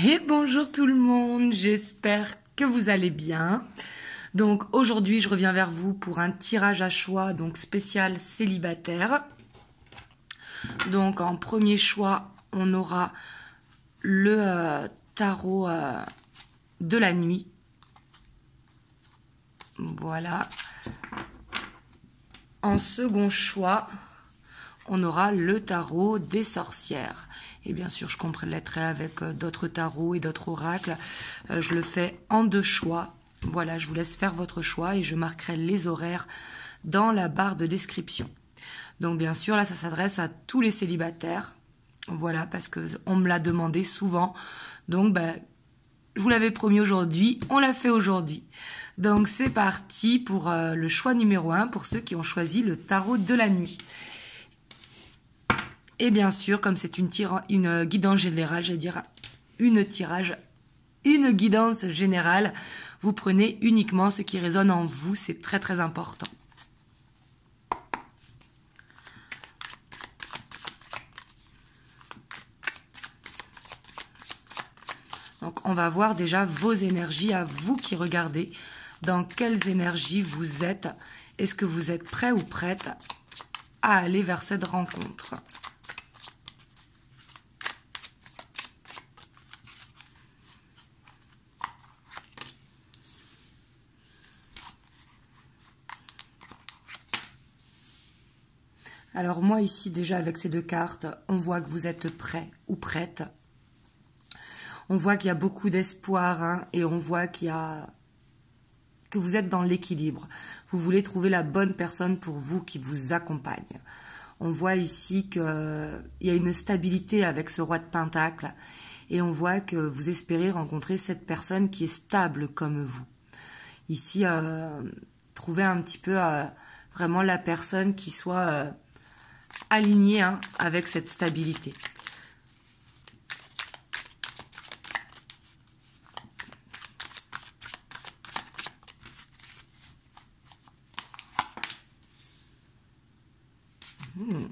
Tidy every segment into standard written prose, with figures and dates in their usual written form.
Et bonjour tout le monde, j'espère que vous allez bien. Donc aujourd'hui je reviens vers vous pour un tirage à choix donc spécial célibataire. Donc en premier choix on aura le tarot de la nuit. Voilà. En second choix on aura le tarot des sorcières. Et bien sûr, je compléterai avec d'autres tarots et d'autres oracles. Je le fais en 2 choix. Voilà, je vous laisse faire votre choix et je marquerai les horaires dans la barre de description. Donc bien sûr, là, ça s'adresse à tous les célibataires. Voilà, parce qu'on me l'a demandé souvent. Donc, je vous l'avais promis aujourd'hui, on l'a fait aujourd'hui. Donc c'est parti pour le choix numéro 1 pour ceux qui ont choisi le tarot de la nuit. Et bien sûr, comme c'est une guidance générale, j'allais dire une guidance générale, vous prenez uniquement ce qui résonne en vous, c'est très très important. Donc on va voir déjà vos énergies à vous qui regardez, dans quelles énergies vous êtes, est-ce que vous êtes prêt ou prête à aller vers cette rencontre. Alors moi ici déjà avec ces 2 cartes, on voit que vous êtes prêt ou prête. On voit qu'il y a beaucoup d'espoir hein, et on voit que vous êtes dans l'équilibre. Vous voulez trouver la bonne personne pour vous qui vous accompagne. On voit ici qu'il y a une stabilité avec ce roi de Pentacle et on voit que vous espérez rencontrer cette personne qui est stable comme vous. Ici, trouvez un petit peu vraiment la personne qui soit alignée hein, avec cette stabilité.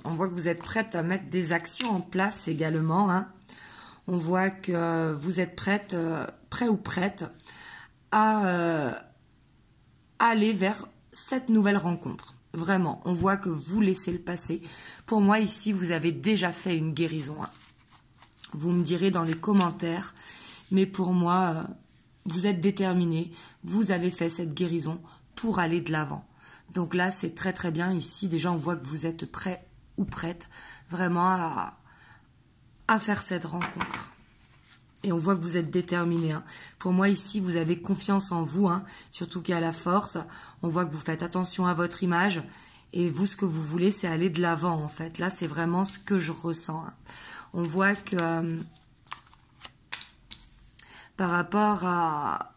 On voit que vous êtes prête à mettre des actions en place également. Hein. On voit que vous êtes prêt ou prête à aller vers cette nouvelle rencontre. Vraiment, on voit que vous laissez le passé. Pour moi, ici, vous avez déjà fait une guérison. Hein. Vous me direz dans les commentaires. Mais pour moi, vous êtes déterminé. Vous avez fait cette guérison pour aller de l'avant. Donc là, c'est très très bien. Ici, déjà, on voit que vous êtes prêt ou prête vraiment à faire cette rencontre. Et on voit que vous êtes déterminé. Hein. Pour moi, ici, vous avez confiance en vous, hein, surtout qu'il y a la force. On voit que vous faites attention à votre image. Et vous, ce que vous voulez, c'est aller de l'avant, en fait. Là, c'est vraiment ce que je ressens. Hein. On voit que par rapport à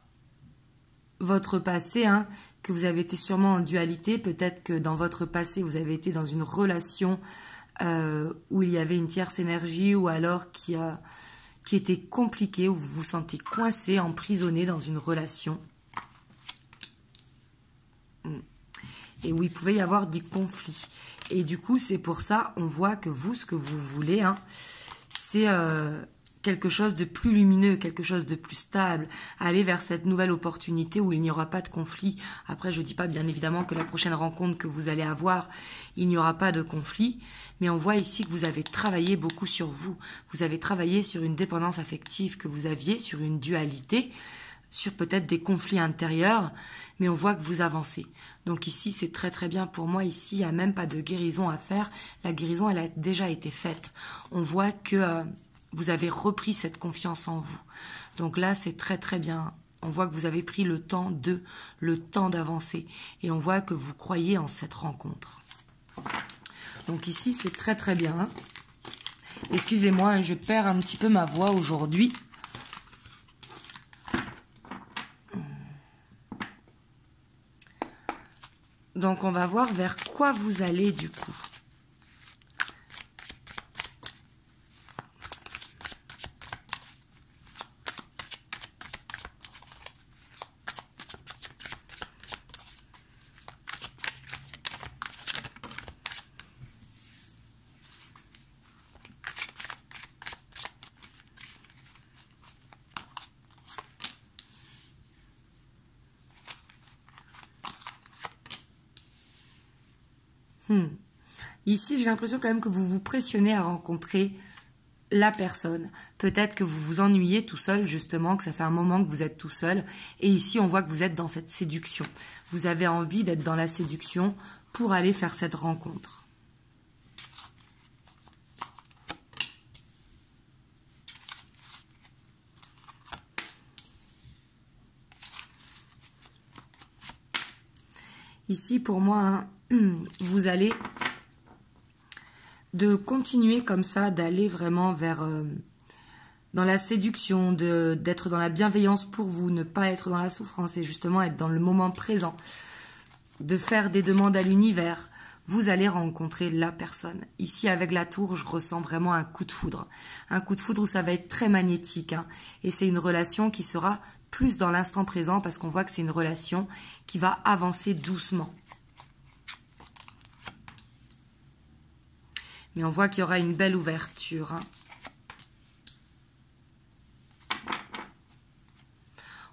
votre passé, hein, que vous avez été sûrement en dualité, peut-être que dans votre passé, vous avez été dans une relation où il y avait une tierce énergie ou alors qui était compliquée, où vous vous sentez coincé, emprisonné dans une relation. Et où il pouvait y avoir des conflits. Et du coup, c'est pour ça, on voit que vous, ce que vous voulez, hein, c'est quelque chose de plus lumineux, quelque chose de plus stable, aller vers cette nouvelle opportunité où il n'y aura pas de conflit. Après, je ne dis pas bien évidemment que la prochaine rencontre que vous allez avoir, il n'y aura pas de conflit, mais on voit ici que vous avez travaillé beaucoup sur vous. Vous avez travaillé sur une dépendance affective que vous aviez, sur une dualité, sur peut-être des conflits intérieurs, mais on voit que vous avancez. Donc ici, c'est très très bien pour moi. Ici, il n'y a même pas de guérison à faire. La guérison, elle a déjà été faite. On voit que vous avez repris cette confiance en vous. Donc là, c'est très très bien. On voit que vous avez pris le temps d'avancer. Et on voit que vous croyez en cette rencontre. Donc ici, c'est très très bien. Excusez-moi, je perds un petit peu ma voix aujourd'hui. Donc on va voir vers quoi vous allez du coup. Ici, j'ai l'impression quand même que vous vous pressionnez à rencontrer la personne. Peut-être que vous vous ennuyez tout seul, justement, que ça fait un moment que vous êtes tout seul. Et ici, on voit que vous êtes dans cette séduction. Vous avez envie d'être dans la séduction pour aller faire cette rencontre. Ici, pour moi, hein, vous allez de continuer comme ça, d'aller vraiment vers dans la séduction, d'être dans la bienveillance pour vous, ne pas être dans la souffrance et justement être dans le moment présent, de faire des demandes à l'univers. Vous allez rencontrer la personne. Ici, avec la tour, je ressens vraiment un coup de foudre. Un coup de foudre où ça va être très magnétique. Hein, et c'est une relation qui sera plus dans l'instant présent parce qu'on voit que c'est une relation qui va avancer doucement. Mais on voit qu'il y aura une belle ouverture. Hein.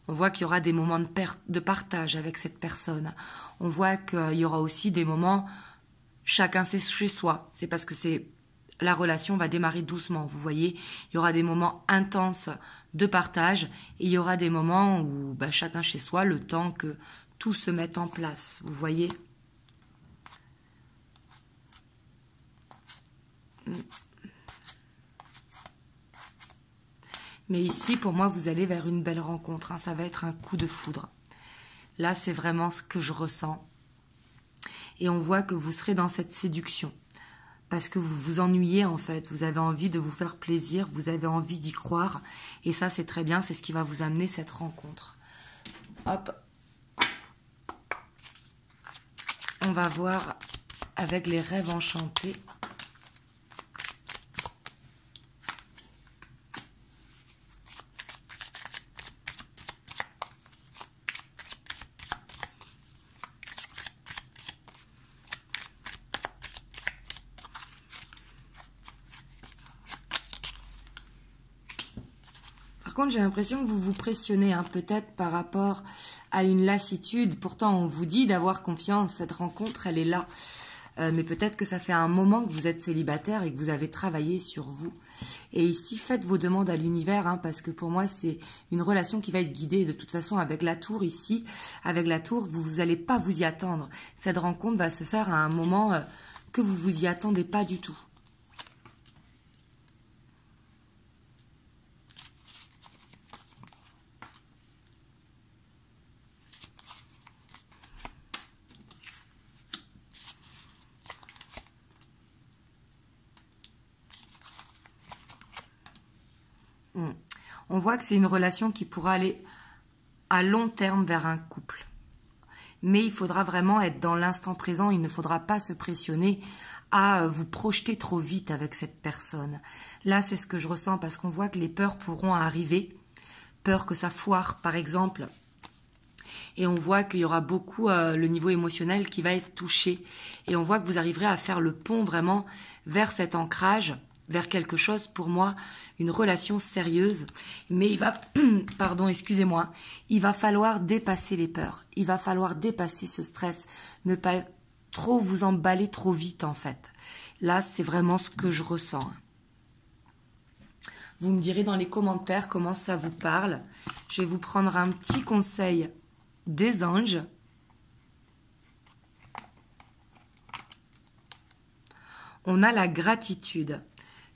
On voit qu'il y aura des moments de partage avec cette personne. On voit qu'il y aura aussi des moments, chacun c'est chez soi. C'est parce que la relation va démarrer doucement. Vous voyez, il y aura des moments intenses de partage et il y aura des moments où chacun chez soi, le temps que tout se mette en place. Vous voyez ? Mais ici, pour moi, vous allez vers une belle rencontre. Hein. Ça va être un coup de foudre. Là, c'est vraiment ce que je ressens. Et on voit que vous serez dans cette séduction. Parce que vous vous ennuyez, en fait. Vous avez envie de vous faire plaisir. Vous avez envie d'y croire. Et ça, c'est très bien. C'est ce qui va vous amener cette rencontre. Hop. On va voir avec les rêves enchantés. Par contre, j'ai l'impression que vous vous pressionnez peut-être par rapport à une lassitude. Pourtant, on vous dit d'avoir confiance. Cette rencontre, elle est là. Mais peut-être que ça fait un moment que vous êtes célibataire et que vous avez travaillé sur vous. Et ici, faites vos demandes à l'univers, parce que pour moi, c'est une relation qui va être guidée. De toute façon, avec la tour ici, avec la tour, vous n'allez pas vous y attendre. Cette rencontre va se faire à un moment que vous vous y attendez pas du tout. On voit que c'est une relation qui pourra aller à long terme vers un couple. Mais il faudra vraiment être dans l'instant présent. Il ne faudra pas se pressionner à vous projeter trop vite avec cette personne. Là, c'est ce que je ressens parce qu'on voit que les peurs pourront arriver. Peur que ça foire, par exemple. Et on voit qu'il y aura beaucoup le niveau émotionnel qui va être touché. Et on voit que vous arriverez à faire le pont vraiment vers cet ancrage, vers quelque chose, pour moi, une relation sérieuse. Mais il va, pardon, excusez-moi, il va falloir dépasser les peurs. Il va falloir dépasser ce stress. Ne pas trop vous emballer trop vite, en fait. Là, c'est vraiment ce que je ressens. Vous me direz dans les commentaires comment ça vous parle. Je vais vous prendre un petit conseil des anges. On a la gratitude.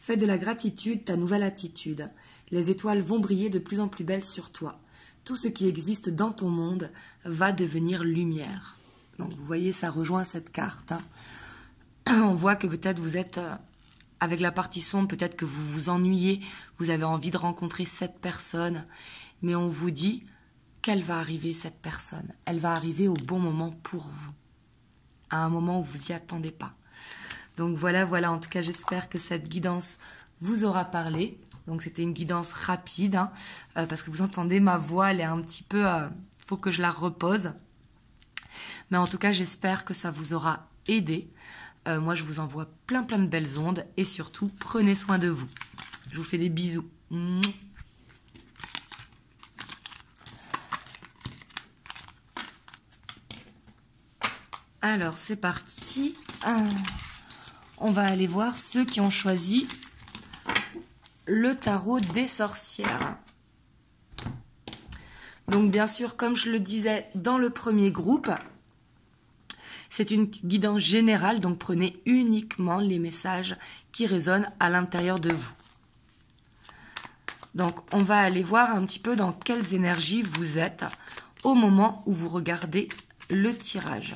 Fais de la gratitude ta nouvelle attitude. Les étoiles vont briller de plus en plus belles sur toi. Tout ce qui existe dans ton monde va devenir lumière. Donc vous voyez, ça rejoint cette carte. On voit que peut-être vous êtes avec la partie sombre, peut-être que vous vous ennuyez, vous avez envie de rencontrer cette personne. Mais on vous dit qu'elle va arriver, cette personne. Elle va arriver au bon moment pour vous. À un moment où vous n'y attendez pas. Donc voilà, en tout cas, j'espère que cette guidance vous aura parlé. Donc c'était une guidance rapide, parce que vous entendez ma voix, elle est un petit peu... faut que je la repose. Mais en tout cas, j'espère que ça vous aura aidé. Moi, je vous envoie plein de belles ondes. Et surtout, prenez soin de vous. Je vous fais des bisous. Alors, c'est parti. On va aller voir ceux qui ont choisi le tarot des sorcières. Donc bien sûr, comme je le disais dans le premier groupe, c'est une guidance générale, donc prenez uniquement les messages qui résonnent à l'intérieur de vous. Donc on va aller voir un petit peu dans quelles énergies vous êtes au moment où vous regardez le tirage.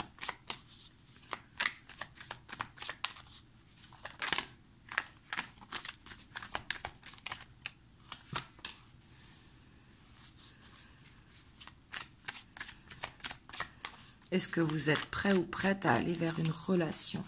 Est-ce que vous êtes prêt ou prête à aller vers une relation?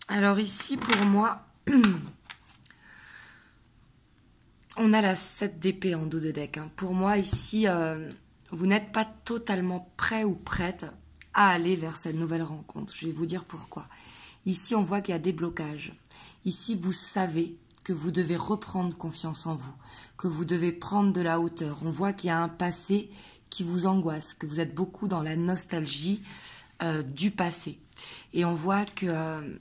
Alors ici, pour moi, on a la 7 d'épée en dos de deck. Pour moi, ici, vous n'êtes pas totalement prêt ou prête à aller vers cette nouvelle rencontre. Je vais vous dire pourquoi. Ici, on voit qu'il y a des blocages. Ici, vous savez que vous devez reprendre confiance en vous, que vous devez prendre de la hauteur. On voit qu'il y a un passé qui vous angoisse, que vous êtes beaucoup dans la nostalgie du passé. Et on voit que...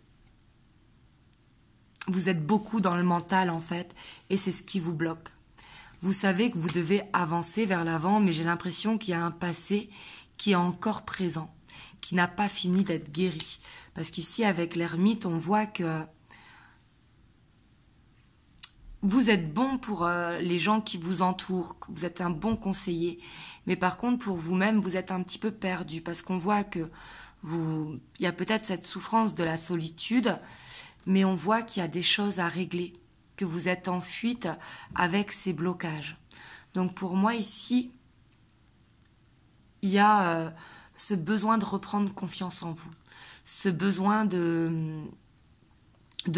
vous êtes beaucoup dans le mental en fait, et c'est ce qui vous bloque. Vous savez que vous devez avancer vers l'avant, mais j'ai l'impression qu'il y a un passé qui est encore présent, qui n'a pas fini d'être guéri. Parce qu'ici, avec l'ermite, on voit que vous êtes bon pour les gens qui vous entourent, que vous êtes un bon conseiller. Mais par contre, pour vous-même, vous êtes un petit peu perdu, parce qu'on voit que il y a peut-être cette souffrance de la solitude, mais on voit qu'il y a des choses à régler, que vous êtes en fuite avec ces blocages. Donc pour moi ici, il y a ce besoin de reprendre confiance en vous, ce besoin de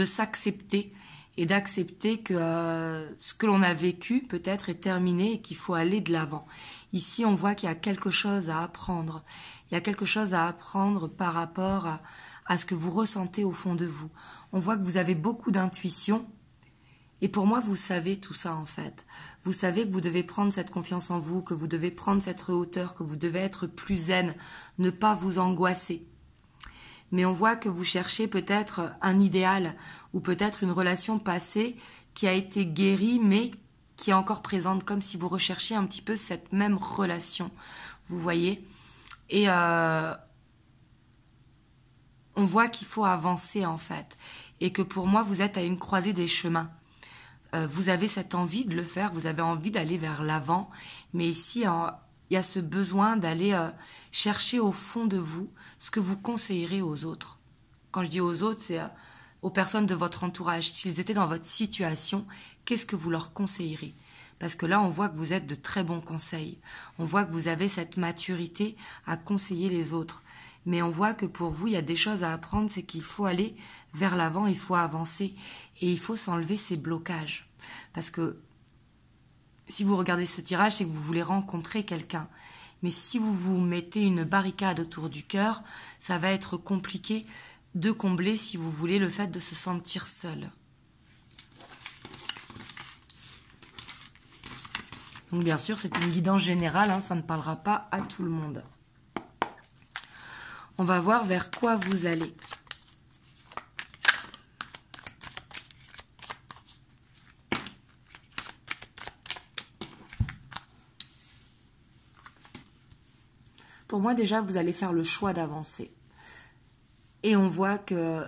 s'accepter et d'accepter que ce que l'on a vécu peut-être est terminé et qu'il faut aller de l'avant. Ici, on voit qu'il y a quelque chose à apprendre. Il y a quelque chose à apprendre par rapport à ce que vous ressentez au fond de vous. On voit que vous avez beaucoup d'intuition. Et pour moi, vous savez tout ça en fait. Vous savez que vous devez prendre cette confiance en vous, que vous devez prendre cette hauteur, que vous devez être plus zen, ne pas vous angoisser. Mais on voit que vous cherchez peut-être un idéal ou peut-être une relation passée qui a été guérie mais qui est encore présente, comme si vous recherchiez un petit peu cette même relation. Vous voyez ? Et on voit qu'il faut avancer en fait. Et que pour moi, vous êtes à une croisée des chemins. Vous avez cette envie de le faire, vous avez envie d'aller vers l'avant. Mais ici, il y a ce besoin d'aller chercher au fond de vous ce que vous conseillerez aux autres. Quand je dis aux autres, c'est aux personnes de votre entourage. S'ils étaient dans votre situation, qu'est-ce que vous leur conseillerez ? Parce que là, on voit que vous êtes de très bons conseils. On voit que vous avez cette maturité à conseiller les autres. Mais on voit que pour vous, il y a des choses à apprendre, c'est qu'il faut aller vers l'avant, il faut avancer et il faut s'enlever ces blocages. Parce que si vous regardez ce tirage, c'est que vous voulez rencontrer quelqu'un. Mais si vous vous mettez une barricade autour du cœur, ça va être compliqué de combler, si vous voulez, le fait de se sentir seul. Donc bien sûr, c'est une guidance générale, hein, ça ne parlera pas à tout le monde. On va voir vers quoi vous allez. Pour moi, déjà, vous allez faire le choix d'avancer. Et on voit que,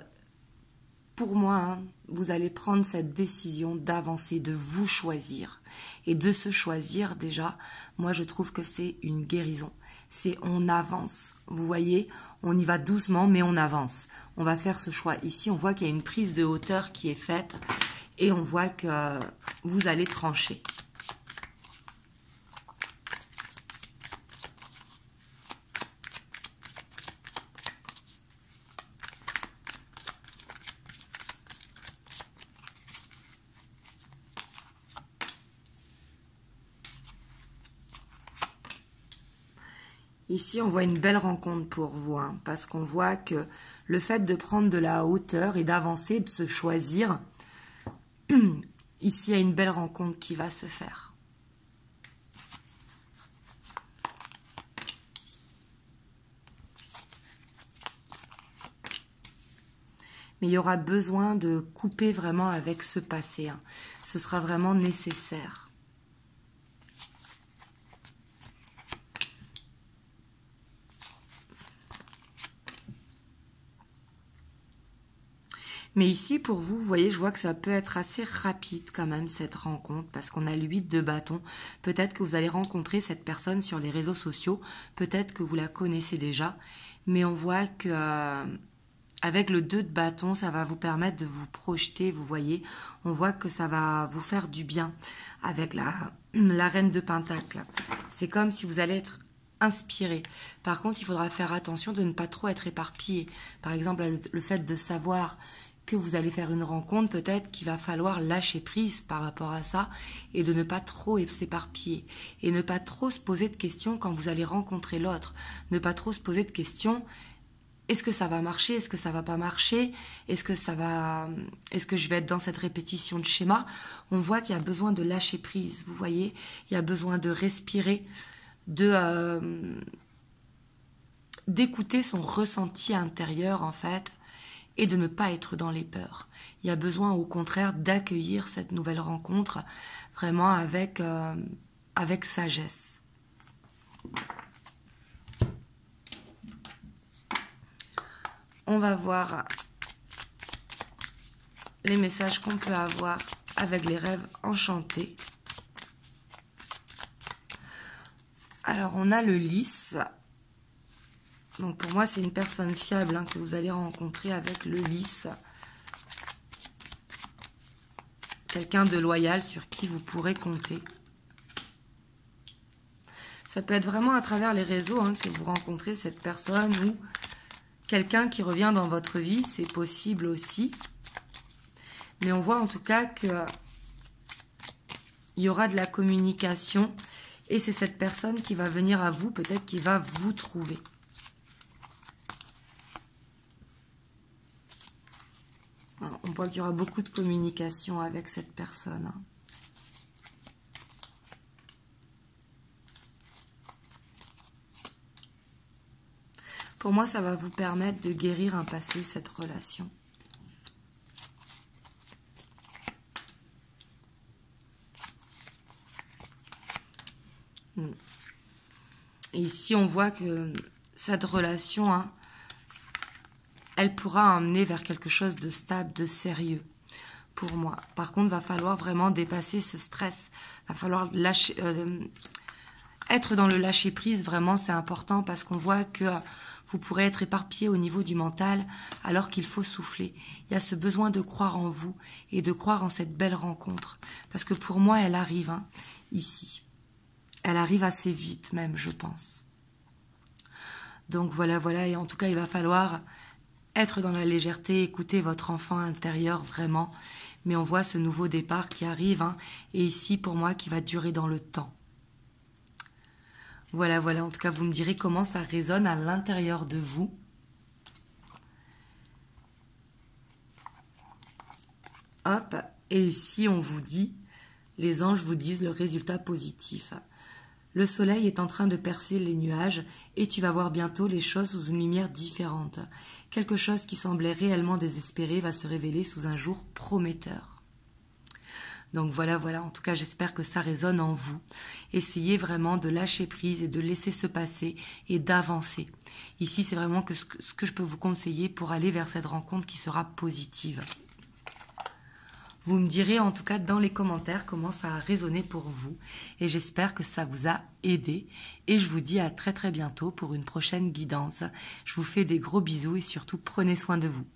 pour moi, hein, vous allez prendre cette décision d'avancer, de vous choisir. Et de se choisir, déjà, moi, je trouve que c'est une guérison. c'est on avance. Vous voyez, on y va doucement, mais on avance. On va faire ce choix. Ici, on voit qu'il y a une prise de hauteur qui est faite et on voit que vous allez trancher. Ici, on voit une belle rencontre pour vous, hein, parce qu'on voit que le fait de prendre de la hauteur et d'avancer, de se choisir, ici, il y a une belle rencontre qui va se faire. Mais il y aura besoin de couper vraiment avec ce passé, hein. Ce sera vraiment nécessaire. Mais ici, pour vous, vous voyez, je vois que ça peut être assez rapide quand même, cette rencontre, parce qu'on a le 8 de bâton. Peut-être que vous allez rencontrer cette personne sur les réseaux sociaux, peut-être que vous la connaissez déjà, mais on voit que avec le 2 de bâton, ça va vous permettre de vous projeter, vous voyez. On voit que ça va vous faire du bien avec la reine de pentacle. C'est comme si vous allez être inspiré. Par contre, il faudra faire attention de ne pas trop être éparpillé. Par exemple, le fait de savoir que vous allez faire une rencontre, peut-être qu'il va falloir lâcher prise par rapport à ça et de ne pas trop s'éparpiller et ne pas trop se poser de questions quand vous allez rencontrer l'autre. Ne pas trop se poser de questions. Est-ce que ça va marcher? Est-ce que ça va pas marcher? Est-ce que je vais être dans cette répétition de schéma? On voit qu'il y a besoin de lâcher prise, vous voyez? Il y a besoin de respirer, d'écouter son ressenti intérieur, en fait, et de ne pas être dans les peurs. Il y a besoin, au contraire, d'accueillir cette nouvelle rencontre, vraiment avec sagesse. On va voir les messages qu'on peut avoir avec les rêves enchantés. Alors, on a le lys. Donc, pour moi, c'est une personne fiable, hein, que vous allez rencontrer avec le lys. Quelqu'un de loyal sur qui vous pourrez compter. Ça peut être vraiment à travers les réseaux, hein, que vous rencontrez cette personne ou quelqu'un qui revient dans votre vie, c'est possible aussi. Mais on voit en tout cas qu'il y aura de la communication et c'est cette personne qui va venir à vous, peut-être qui va vous trouver. On voit qu'il y aura beaucoup de communication avec cette personne. Pour moi, ça va vous permettre de guérir un passé, cette relation. Et ici, on voit que cette relation, hein, elle pourra emmener vers quelque chose de stable, de sérieux, pour moi. Par contre, il va falloir vraiment dépasser ce stress. Il va falloir lâcher, être dans le lâcher-prise, vraiment, c'est important parce qu'on voit que vous pourrez être éparpillé au niveau du mental alors qu'il faut souffler. Il y a ce besoin de croire en vous et de croire en cette belle rencontre. Parce que pour moi, elle arrive, hein, ici. Elle arrive assez vite même, je pense. Donc voilà, voilà. Et en tout cas, il va falloir être dans la légèreté, écouter votre enfant intérieur vraiment. Mais on voit ce nouveau départ qui arrive, hein, et ici, pour moi, qui va durer dans le temps. Voilà, voilà. En tout cas, vous me direz comment ça résonne à l'intérieur de vous. Hop. Et ici, on vous dit, les anges vous disent le résultat positif. Le soleil est en train de percer les nuages et tu vas voir bientôt les choses sous une lumière différente. Quelque chose qui semblait réellement désespéré va se révéler sous un jour prometteur. Donc voilà, voilà, en tout cas j'espère que ça résonne en vous. Essayez vraiment de lâcher prise et de laisser se passer et d'avancer. Ici c'est vraiment ce que je peux vous conseiller pour aller vers cette rencontre qui sera positive. Vous me direz en tout cas dans les commentaires comment ça a résonné pour vous. Et j'espère que ça vous a aidé. Et je vous dis à très très bientôt pour une prochaine guidance. Je vous fais des gros bisous et surtout prenez soin de vous.